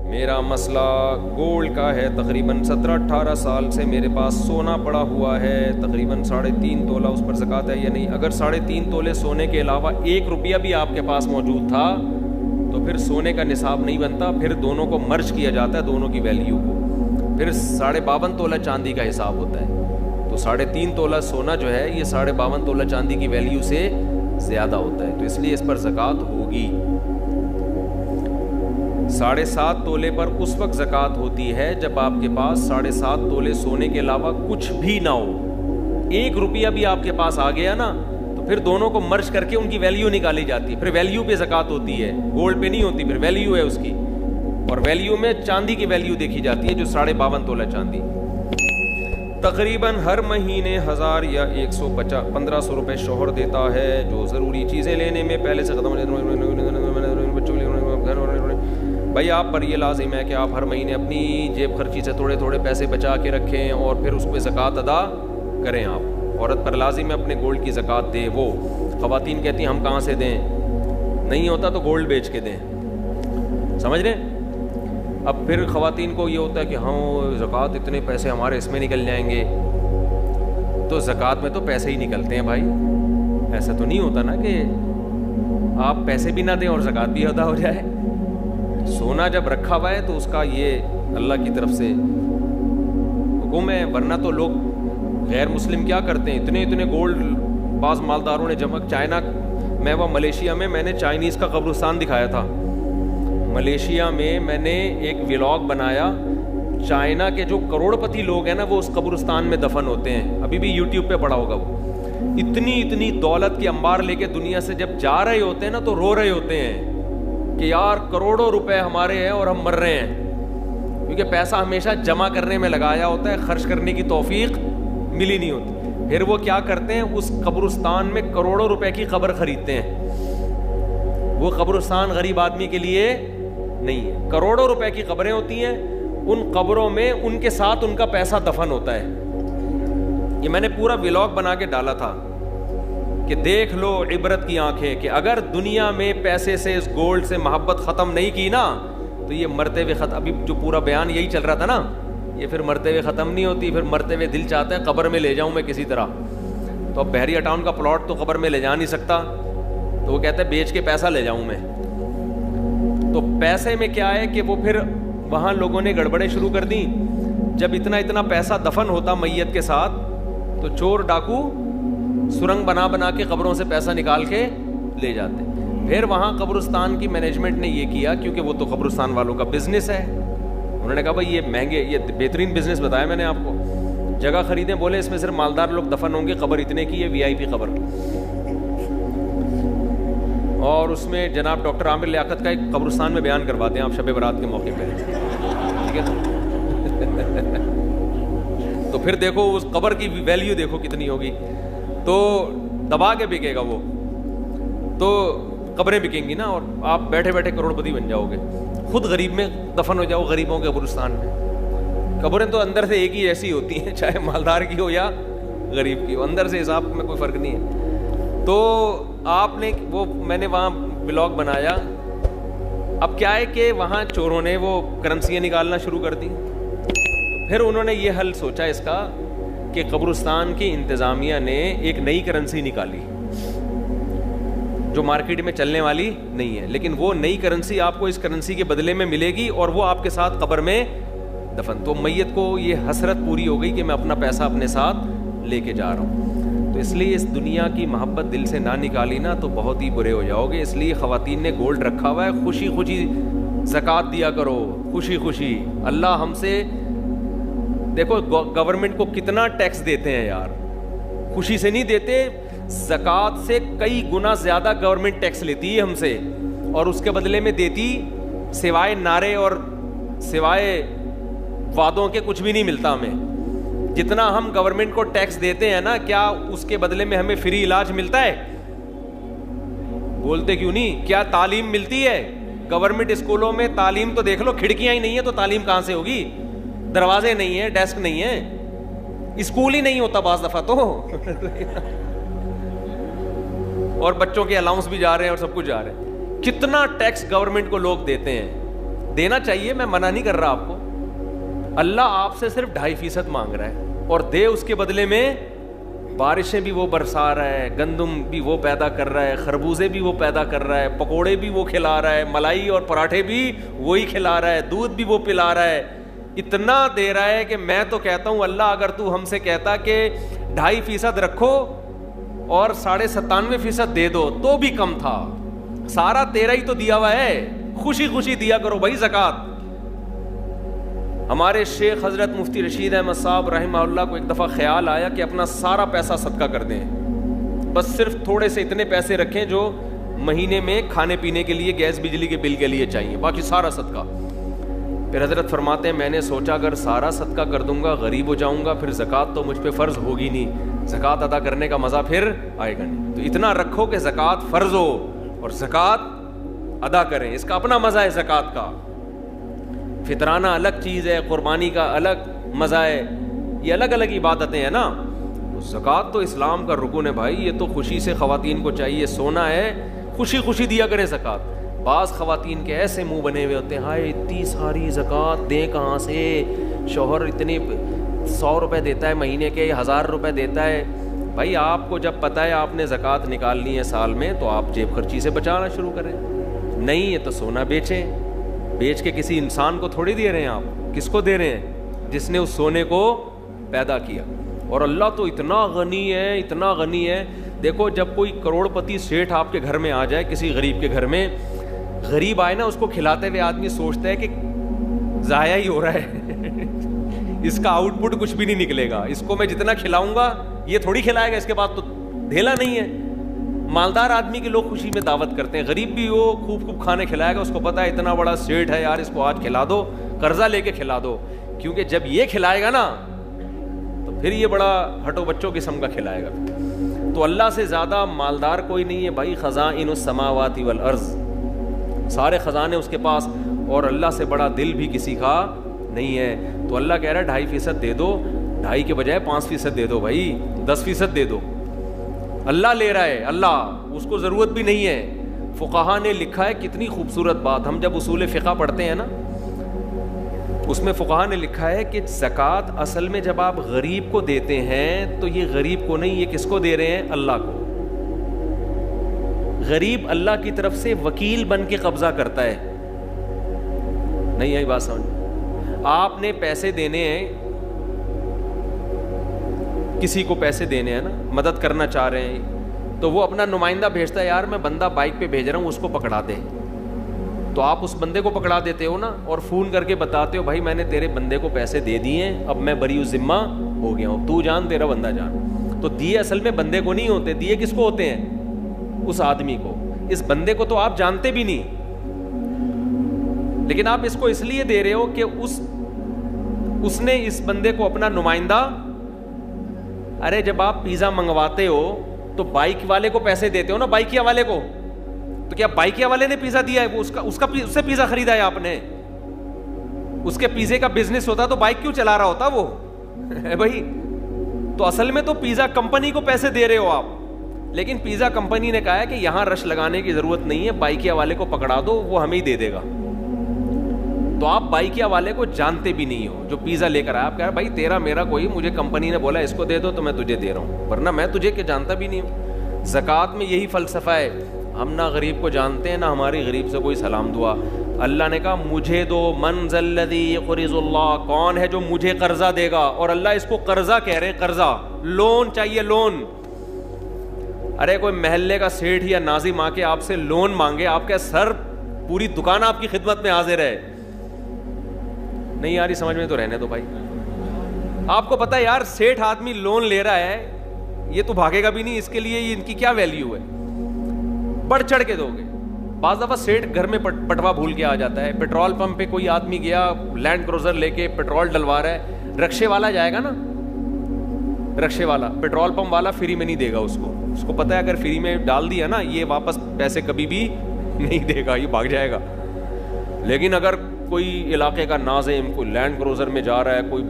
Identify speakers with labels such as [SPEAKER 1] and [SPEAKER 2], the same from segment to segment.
[SPEAKER 1] میرا مسئلہ گولڈ کا ہے. تقریباً 17-18 سال سے میرے پاس سونا پڑا ہوا ہے, تقریباً 3.5 تولہ. اس پر زکوٰۃ ہے یا نہیں؟ اگر 3.5 تولے سونے کے علاوہ 1 روپیہ بھی آپ کے پاس موجود تھا تو پھر سونے کا نصاب نہیں بنتا, پھر دونوں کو مرج کیا جاتا ہے, دونوں کی ویلیو کو, پھر 52.5 تولہ چاندی کا حساب ہوتا ہے. تو 3.5 تولہ سونا جو ہے یہ 52.5 تولہ چاندی کی ویلیو سے زیادہ ہوتا ہے, تو اس لیے اس پر زکوٰۃ ہوگی. 7.5 تولے پر اس وقت زکوٰۃ ہوتی ہے جب آپ کے پاس 7.5 تولے سونے کے علاوہ کچھ بھی نہ ہو. 1 روپیہ بھی آپ کے پاس آ گیا نا تو پھر دونوں کو مرج کر کے ان کی ویلیو نکالی جاتی ہے, پھر ویلیو پہ زکوٰۃ ہوتی ہے, گولڈ پہ نہیں ہوتی, پھر ویلیو ہے اس کی, اور ویلیو میں چاندی کی ویلیو دیکھی جاتی ہے جو 52.5 تولہ چاندی. تقریباً ہر مہینے 1000 یا 1500 روپے شوہر دیتا ہے جو ضروری چیزیں لینے میں پہلے سے ختم. بھائی آپ پر یہ لازم ہے کہ آپ ہر مہینے اپنی جیب خرچی سے تھوڑے تھوڑے پیسے بچا کے رکھیں اور پھر اس پہ زکوٰۃ ادا کریں. آپ عورت پر لازم ہے اپنے گولڈ کی زکوٰۃ دے. وہ خواتین کہتی ہیں ہم کہاں سے دیں, نہیں ہوتا تو گولڈ بیچ کے دیں, سمجھ رہے ہیں. اب پھر خواتین کو یہ ہوتا ہے کہ ہاں زکوٰۃ اتنے پیسے ہمارے اس میں نکل جائیں گے, تو زکوٰۃ میں تو پیسے ہی نکلتے ہیں بھائی. ایسا تو نہیں ہوتا نا کہ آپ پیسے بھی نہ دیں اور زکوٰۃ بھی ادا ہو جائے. سونا جب رکھا ہوا ہے تو اس کا یہ اللہ کی طرف سے حکم ہے, ورنہ تو لوگ غیر مسلم کیا کرتے ہیں, اتنے گولڈ بعض مالداروں نے جمع. چائنا میں ملیشیا میں نے چائنیز کا قبرستان دکھایا تھا. ملیشیا میں میں نے ایک ولاگ بنایا, چائنا کے جو کروڑ پتی لوگ ہیں نا وہ اس قبرستان میں دفن ہوتے ہیں, ابھی بھی یوٹیوب پہ پڑا ہوگا. وہ اتنی دولت کی انبار لے کے دنیا سے جب جا رہے ہوتے ہیں نا تو رو رہے ہوتے ہیں کہ یار کروڑوں روپے ہمارے ہیں اور ہم مر رہے ہیں, کیونکہ پیسہ ہمیشہ جمع کرنے میں لگایا ہوتا ہے, خرچ کرنے کی توفیق ملی نہیں ہوتی. پھر وہ کیا کرتے ہیں, اس قبرستان میں کروڑوں روپے کی قبر خریدتے ہیں. وہ قبرستان غریب آدمی کے لیے نہیں ہے, کروڑوں روپے کی قبریں ہوتی ہیں, ان قبروں میں ان کے ساتھ ان کا پیسہ دفن ہوتا ہے. یہ میں نے پورا ولاگ بنا کے ڈالا تھا کہ دیکھ لو عبرت کی آنکھیں, کہ اگر دنیا میں پیسے سے اس گولڈ سے محبت ختم نہیں کی نا تو یہ مرتے ہوئے ختم. ابھی جو پورا بیان یہی چل رہا تھا نا, یہ پھر مرتے ہوئے ختم نہیں ہوتی, پھر مرتے ہوئے دل چاہتا ہے قبر میں لے جاؤں میں کسی طرح. تو اب بحریہ ٹاؤن کا پلاٹ تو قبر میں لے جا نہیں سکتا, تو وہ کہتا ہے بیچ کے پیسہ لے جاؤں میں. تو پیسے میں کیا ہے کہ وہ پھر وہاں لوگوں نے گڑبڑیں شروع کر دیں. جب اتنا پیسہ دفن ہوتا میت کے ساتھ تو چور ڈاکو سرنگ بنا کے قبروں سے پیسہ نکال کے لے جاتے. پھر وہاں قبرستان کی مینجمنٹ نے یہ کیا, کیونکہ وہ تو قبرستان والوں کا بزنس ہے, انہوں نے کہا بھائی یہ مہنگے, یہ بہترین بزنس بتایا میں نے آپ کو, جگہ خریدیں, بولے اس میں صرف مالدار لوگ دفن ہوں گے, قبر اتنے کی ہے, VIP قبر. اور اس میں جناب ڈاکٹر عامر لیاقت کا ایک قبرستان میں بیان کرواتے ہیں آپ شب برات کے موقع پہ, ٹھیک ہے. تو پھر دیکھو اس قبر کی ویلیو دیکھو کتنی ہوگی, تو دبا کے بکے گا وہ, تو قبریں بکیں گی نا, اور آپ بیٹھے بیٹھے کروڑ پتی بن جاؤ گے. خود غریب میں دفن ہو جاؤ, غریبوں کے قبرستان میں. قبریں تو اندر سے ایک ہی ایسی ہوتی ہیں, چاہے مالدار کی ہو یا غریب کی ہو, اندر سے حساب میں کوئی فرق نہیں ہے. تو آپ نے وہ میں نے وہاں بلاگ بنایا. اب کیا ہے کہ وہاں چوروں نے وہ کرنسیاں نکالنا شروع کر دی. پھر انہوں نے یہ حل سوچا اس کا کہ قبرستان کی انتظامیہ نے ایک نئی کرنسی نکالی جو مارکیٹ میں چلنے والی نہیں ہے, لیکن وہ نئی کرنسی آپ کو اس کرنسی کے بدلے میں ملے گی اور وہ آپ کے ساتھ قبر میں دفن. تو میت کو یہ حسرت پوری ہو گئی کہ میں اپنا پیسہ اپنے ساتھ لے کے جا رہا ہوں. تو اس لیے اس دنیا کی محبت دل سے نہ نکالی نا تو بہت ہی برے ہو جاؤ گے. اس لیے خواتین نے گولڈ رکھا ہوا ہے, خوشی خوشی زکوٰۃ دیا کرو, خوشی خوشی. اللہ ہم سے دیکھو گورنمنٹ کو کتنا ٹیکس دیتے ہیں یار, خوشی سے نہیں دیتے, زکوٰۃ سے کئی گنا زیادہ گورنمنٹ ٹیکس لیتی ہے ہم سے, اور اس کے بدلے میں دیتی سوائے نعرے اور سوائے وعدوں کے کچھ بھی نہیں ملتا ہمیں. جتنا ہم گورنمنٹ کو ٹیکس دیتے ہیں نا, کیا اس کے بدلے میں ہمیں فری علاج ملتا ہے؟ بولتے کیوں نہیں؟ کیا تعلیم ملتی ہے؟ گورنمنٹ اسکولوں میں تعلیم تو دیکھ لو, کھڑکیاں ہی نہیں ہیں تو تعلیم کہاں سے ہوگی؟ دروازے نہیں ہیں, ڈیسک نہیں ہے, اسکول ہی نہیں ہوتا بعض دفعہ تو. اور بچوں کے الاؤنس بھی جا رہے ہیں اور سب کچھ جا رہے ہیں. کتنا ٹیکس گورنمنٹ کو لوگ دیتے ہیں, دینا چاہیے, میں منع نہیں کر رہا آپ کو. اللہ آپ سے صرف 2.5% مانگ رہا ہے, اور دے اس کے بدلے میں بارشیں بھی وہ برسا رہا ہے, گندم بھی وہ پیدا کر رہا ہے, خربوزے بھی وہ پیدا کر رہا ہے, پکوڑے بھی وہ کھلا رہا ہے, ملائی اور پراٹھے بھی وہی کھلا رہا ہے, دودھ بھی وہ پلا رہا ہے. اتنا دے رہا ہے کہ میں تو کہتا ہوں اللہ اگر تو ہم سے کہتا کہ 2.5% رکھو اور 97.5% دے دو تو بھی کم تھا. سارا تیرا ہی تو دیا ہوا ہے, خوشی خوشی دیا کرو بھائی زکوٰۃ. ہمارے شیخ حضرت مفتی رشید احمد صاحب رحمہ اللہ کو ایک دفعہ خیال آیا کہ اپنا سارا پیسہ صدقہ کر دیں, بس صرف تھوڑے سے اتنے پیسے رکھیں جو مہینے میں کھانے پینے کے لیے, گیس بجلی کے بل کے لیے چاہیے, باقی سارا صدقہ. پھر حضرت فرماتے ہیں میں نے سوچا اگر سارا صدقہ کر دوں گا غریب ہو جاؤں گا, پھر زکوٰۃ تو مجھ پہ فرض ہوگی نہیں, زکوٰۃ ادا کرنے کا مزہ پھر آئے گا نہیں. تو اتنا رکھو کہ زکوٰۃ فرض ہو اور زکوٰۃ ادا کریں, اس کا اپنا مزہ ہے زکوٰۃ کا. فطرانہ الگ چیز ہے, قربانی کا الگ مزہ ہے, یہ الگ الگ عبادتیں ہیں نا. زکوٰۃ تو اسلام کا رکن ہے بھائی, یہ تو خوشی سے خواتین کو چاہیے, سونا ہے خوشی خوشی دیا کریں زکوٰۃ. بعض خواتین کے ایسے منہ بنے ہوئے ہوتے ہیں, ہائے اتنی ساری زکوٰۃ دیں کہاں سے, شوہر اتنے 100 روپے دیتا ہے مہینے کے, 1000 روپے دیتا ہے. بھائی آپ کو جب پتہ ہے آپ نے زکوٰۃ نکالنی ہے سال میں تو آپ جیب خرچی سے بچانا شروع کریں. نہیں یہ تو سونا بیچیں, بیچ کے کسی انسان کو تھوڑی دے رہے ہیں آپ, کس کو دے رہے ہیں, جس نے اس سونے کو پیدا کیا. اور اللہ تو اتنا غنی ہے, اتنا غنی ہے. دیکھو جب کوئی کروڑ پتی سیٹھ آپ کے گھر میں آ جائے, کسی غریب کے گھر میں, غریب آئے نا اس کو کھلاتے ہوئے آدمی سوچتا ہے کہ ضائع ہی ہو رہا ہے, اس کا آؤٹ پٹ کچھ بھی نہیں نکلے گا, اس کو میں جتنا کھلاؤں گا یہ تھوڑی کھلائے گا, اس کے بعد تو ڈھیلا نہیں ہے. مالدار آدمی کے لوگ خوشی میں دعوت کرتے ہیں, غریب بھی وہ خوب خوب کھانے کھلائے گا, اس کو پتا ہے اتنا بڑا سیٹ ہے یار, اس کو آج کھلا دو, قرضہ لے کے کھلا دو, کیونکہ جب یہ کھلائے گا نا تو پھر یہ بڑا ہٹو بچوں قسم کا کھلائے گا. تو اللہ سے زیادہ مالدار کوئی نہیں ہے بھائی. خزائن السماوات والارض, سارے خزانے اس کے پاس, اور اللہ سے بڑا دل بھی کسی کا نہیں ہے. تو اللہ کہہ رہا ہے 2.5% دے دو, 2.5 کے بجائے 5% دے دو بھائی, 10% دے دو. اللہ لے رہا ہے, اللہ, اس کو ضرورت بھی نہیں ہے. فقہا نے لکھا ہے کتنی خوبصورت بات, ہم جب اصول فقہ پڑھتے ہیں نا اس میں فقہا نے لکھا ہے کہ زکوٰۃ اصل میں جب آپ غریب کو دیتے ہیں تو یہ غریب کو نہیں, یہ کس کو دے رہے ہیں, اللہ کو. غریب اللہ کی طرف سے وکیل بن کے قبضہ کرتا ہے. نہیں آئی بات سمجھ؟ آپ نے پیسے دینے ہیں, کسی کو پیسے دینے ہیں نا, مدد کرنا چاہ رہے ہیں, تو وہ اپنا نمائندہ بھیجتا ہے, یار میں بندہ بائک پہ بھیج رہا ہوں اس کو پکڑا دے. تو آپ اس بندے کو پکڑا دیتے ہو نا, اور فون کر کے بتاتے ہو بھائی میں نے تیرے بندے کو پیسے دے دیے ہیں, اب میں بری ذمہ ہو گیا ہوں, تو جان تیرا بندہ جان. تو دیے اصل میں بندے کو نہیں ہوتے, دیے کس کو ہوتے ہیں, اس آدمی کو. اس بندے کو تو آپ جانتے بھی نہیں, لیکن آپ اس کو اس لیے دے رہے ہو کہ اس نے اس بندے کو اپنا نمائندہ. ارے جب آپ پیزا منگواتے ہو تو بائک والے کو پیسے دیتے ہو نا, بائکیا والے کو, تو کیا بائکیا والے نے پیزا دیا ہے, وہ اس سے پیزا خریدا ہے آپ نے, اس کے پیزے کا بزنس ہوتا تو بائک کیوں چلا رہا ہوتا وہ بھائی. تو اصل میں تو پیزا کمپنی کو پیسے دے رہے ہو آپ, لیکن پیزا کمپنی نے کہا ہے کہ یہاں رش لگانے کی ضرورت نہیں ہے, بائکیا والے کو پکڑا دو, وہ ہمیں ہی دے دے گا. تو آپ بائکیا والے کو جانتے بھی نہیں ہو جو پیزا لے کر آیا, آپ کہہ رہے بھائی تیرا میرا کوئی, مجھے کمپنی نے بولا اس کو دے دو تو میں تجھے دے رہا ہوں, ورنہ میں تجھے کہ جانتا بھی نہیں ہوں. زکوٰۃ میں یہی فلسفہ ہے, ہم نہ غریب کو جانتے ہیں نہ ہماری غریب سے کوئی سلام دعا. اللہ نے کہا مجھے دو, من ذا الذی یقرض اللہ, کون ہے جو مجھے قرضہ دے گا. اور اللہ اس کو قرضہ کہہ رہے ہیں, قرضہ, لون چاہیے, لون. ارے کوئی محلے کا سیٹھ یا ناظم آ کے آپ سے لون مانگے, آپ کا سر پوری دکان آپ کی خدمت میں حاضر ہے. نہیں یار سمجھ میں تو رہنے دو بھائی. آپ کو پتا ہے یار سیٹھ آدمی لون لے رہا ہے, یہ تو بھاگے گا بھی نہیں, اس کے لیے ان کی کیا ویلیو ہے, بڑھ چڑھ کے دو گے. بعض دفعہ سیٹھ گھر میں پٹوا بھول کے آ جاتا ہے, پیٹرول پمپ پہ کوئی آدمی گیا لینڈ کروزر لے کے پیٹرول ڈلوا رہا ہے, رکشے والا جائے گا نا, رکشے والا, پیٹرول پمپ والا فری میں نہیں دے گا اس کو پتا ہے اگر فری میں ڈال دیا نا یہ واپس پیسے کبھی بھی نہیں دے گا, یہ بھاگ جائے گا. لیکن اگر کوئی علاقے کا ناظم کوئی لینڈ کروزر میں جا رہا ہے, کوئی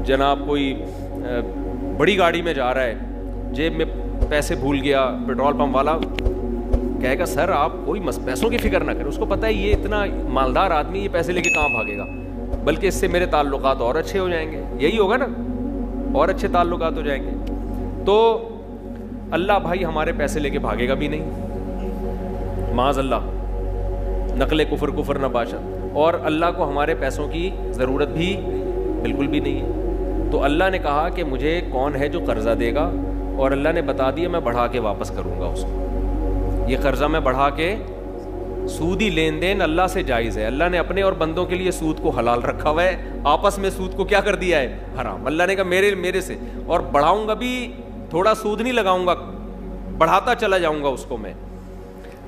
[SPEAKER 1] جناب کوئی بڑی گاڑی میں جا رہا ہے, جیب میں پیسے بھول گیا, پیٹرول پمپ والا کہے گا سر آپ کوئی پیسوں کی فکر نہ کریں, اس کو پتہ ہے یہ اتنا مالدار آدمی یہ پیسے لے کے کہاں بھاگے گا, بلکہ اس سے میرے تعلقات اور اچھے ہو جائیں گے, یہی ہوگا نا, اور اچھے تعلقات ہو جائیں گے. تو اللہ بھائی ہمارے پیسے لے کے بھاگے گا بھی نہیں, معاذ اللہ, نقل کفر نہ باشد, اور اللہ کو ہمارے پیسوں کی ضرورت بھی بالکل بھی نہیں ہے. تو اللہ نے کہا کہ مجھے کون ہے جو قرضہ دے گا, اور اللہ نے بتا دیا میں بڑھا کے واپس کروں گا اس کو. یہ قرضہ میں بڑھا کے, سودی لین دین اللہ سے جائز ہے. اللہ نے اپنے اور بندوں کے لیے سود کو حلال رکھا ہوا ہے, آپس میں سود کو کیا کر دیا ہے, حرام. اللہ نے کہا میرے سے, اور بڑھاؤں گا بھی, تھوڑا سود نہیں لگاؤں گا, بڑھاتا چلا جاؤں گا اس کو میں.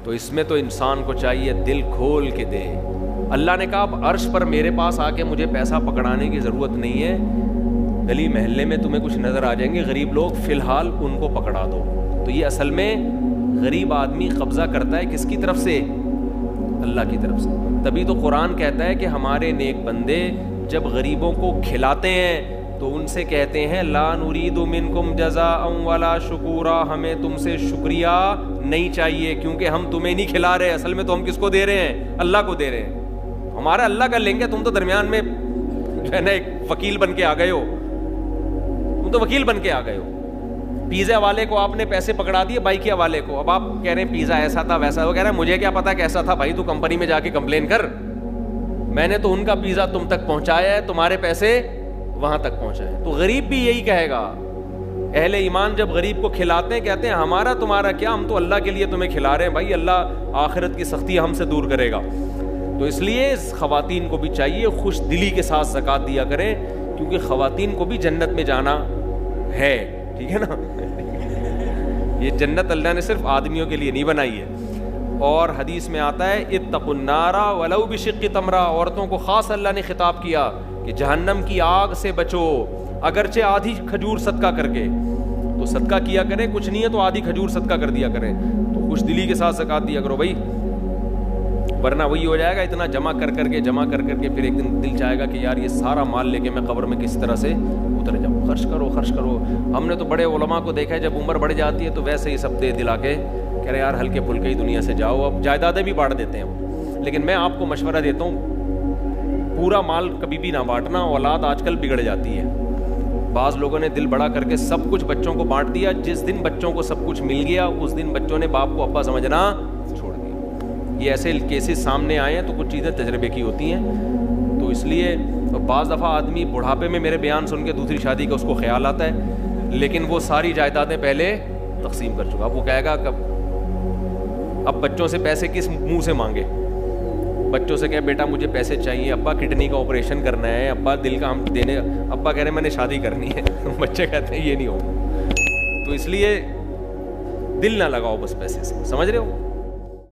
[SPEAKER 1] تو اس میں تو انسان کو چاہیے دل کھول کے دے. اللہ نے کہا اب عرش پر میرے پاس آ کے مجھے پیسہ پکڑانے کی ضرورت نہیں ہے, گلی محلے میں تمہیں کچھ نظر آ جائیں گے غریب لوگ, فی الحال ان کو پکڑا دو. تو یہ اصل میں غریب آدمی قبضہ کرتا ہے کس کی طرف سے, اللہ کی طرف سے. تبھی تو قرآن کہتا ہے کہ ہمارے نیک بندے جب غریبوں کو کھلاتے ہیں تو ان سے کہتے ہیں لا نرید منکم جزاء ولا شکورا, ہمیں تم سے شکریہ نہیں چاہیے کیونکہ ہم تمہیں نہیں کھلا رہے, اصل میں تو ہم کس کو دے رہے ہیں, اللہ کو دے رہے ہیں. ہمارا اللہ کا لیں گے, تم تو درمیان میں جو ہے نا ایک وکیل بن کے آ گئے ہو, تم تو وکیل بن کے آ گئے ہو. پیزا والے کو آپ نے پیسے پکڑا دیے بائک والے کو, اب آپ کہہ رہے ہیں پیزا ایسا تھا ویسا, وہ کہہ رہا ہے مجھے کیا پتا کیسا تھا, بھائی تو کمپنی میں جا کے کمپلین کر, میں نے تو ان کا پیزا تم تک پہنچایا ہے, تمہارے پیسے وہاں تک پہنچائے. تو غریب بھی یہی کہے گا. اہل ایمان جب غریب کو کھلاتے ہیں کہتے ہیں ہمارا تمہارا کیا, ہم تو اللہ کے لیے تمہیں کھلا رہے ہیں بھائی, اللہ آخرت کی سختی ہم سے دور کرے گا. تو اس لیے خواتین کو بھی چاہیے خوش دلی کے ساتھ زکوٰۃ دیا کریں, کیونکہ خواتین کو بھی جنت میں جانا ہے, ٹھیک ہے نا. یہ جنت اللہ نے صرف آدمیوں کے لیے نہیں بنائی ہے. اور حدیث میں آتا ہے اتقوا النار ولو بشق تمرہ, عورتوں کو خاص اللہ نے خطاب کیا کہ جہنم کی آگ سے بچو, اگرچہ آدھی کھجور صدقہ کر کے. تو صدقہ کیا کریں, کچھ نہیں ہے تو آدھی کھجور صدقہ کر دیا کریں, تو خوش دلی کے ساتھ زکوٰۃ دیا کرو بھائی, ورنہ وہی ہو جائے گا اتنا جمع کر کے پھر ایک دن دل چاہے گا کہ یار یہ سارا مال لے کے میں قبر میں کس طرح سے اتر جاؤں. خرچ کرو. ہم نے تو بڑے علماء کو دیکھا ہے جب عمر بڑھ جاتی ہے تو ویسے ہی سب دے دلا کے کہہ رہے یار ہلکے پھلکے ہی دنیا سے جاؤ, اب جائیدادیں بھی بانٹ دیتے ہیں وہ. لیکن میں آپ کو مشورہ دیتا ہوں پورا مال کبھی بھی نہ بانٹنا, اولاد آج کل بگڑ جاتی ہے. بعض لوگوں نے دل بڑا کر کے سب کچھ بچوں کو بانٹ دیا, جس دن بچوں کو سب کچھ مل گیا اس دن بچوں نے باپ کو ابا سمجھنا چھوڑ دیا. یہ ایسے کیسز سامنے آئے ہیں تو کچھ چیزیں تجربے کی ہوتی ہیں. تو اس لیے بعض دفعہ آدمی بڑھاپے میں میرے بیان سن کے دوسری شادی کا اس کو خیال آتا ہے, لیکن وہ ساری جائیدادیں پہلے تقسیم کر چکا. اب وہ کہے گا اب بچوں سے پیسے کس منہ سے مانگے, بچوں سے کہ بیٹا مجھے پیسے چاہیے, ابا کڈنی کا آپریشن کرنا ہے, ابا دل کا ہم دینے, ابا کہہ رہے ہیں میں نے شادی کرنی ہے, بچے کہتے ہیں یہ نہیں ہوگا. تو اس لیے دل نہ لگاؤ بس پیسے سے, سمجھ رہے ہو.